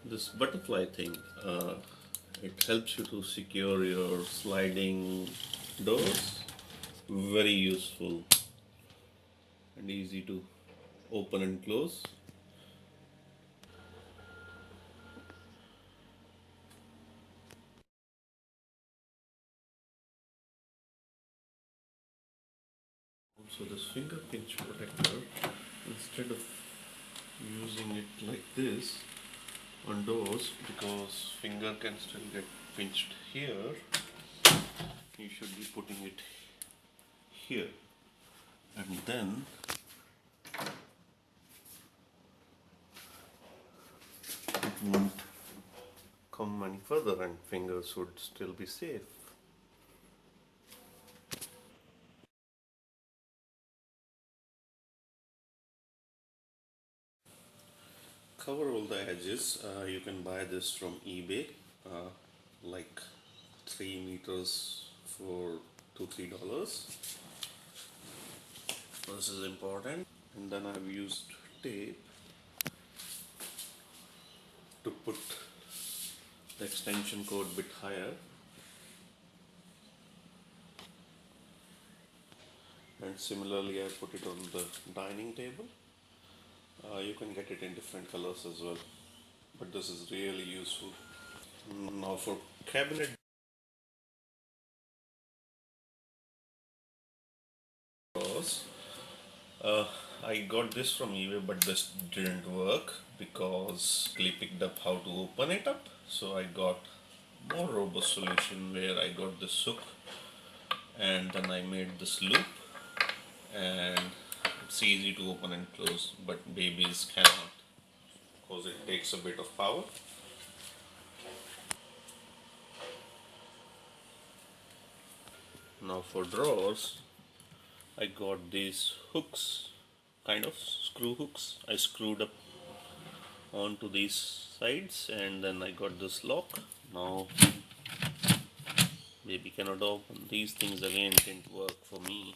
This butterfly thing, it helps you to secure your sliding doors. Very useful and easy to open and close. Also this finger pinch protector, instead of using it like this on doors, because finger can still get pinched here, you should be putting it here, and then it won't come any further and fingers would still be safe. Cover all the edges. You can buy this from eBay, like 3 meters for $2-3. This is important. And then I've used tape to put the extension cord bit higher, and similarly I put it on the dining table. You can get it in different colors as well, but this is really useful. Now for cabinet drawers, I got this from eBay, but this didn't work because I picked up how to open it up. So I got more robust solution where I got this hook and then I made this loop, and it's easy to open and close, but babies cannot because it takes a bit of power. Now for drawers, I got these hooks, kind of screw hooks. I screwed up onto these sides, and then I got this lock. Now baby cannot open. These things again didn't work for me.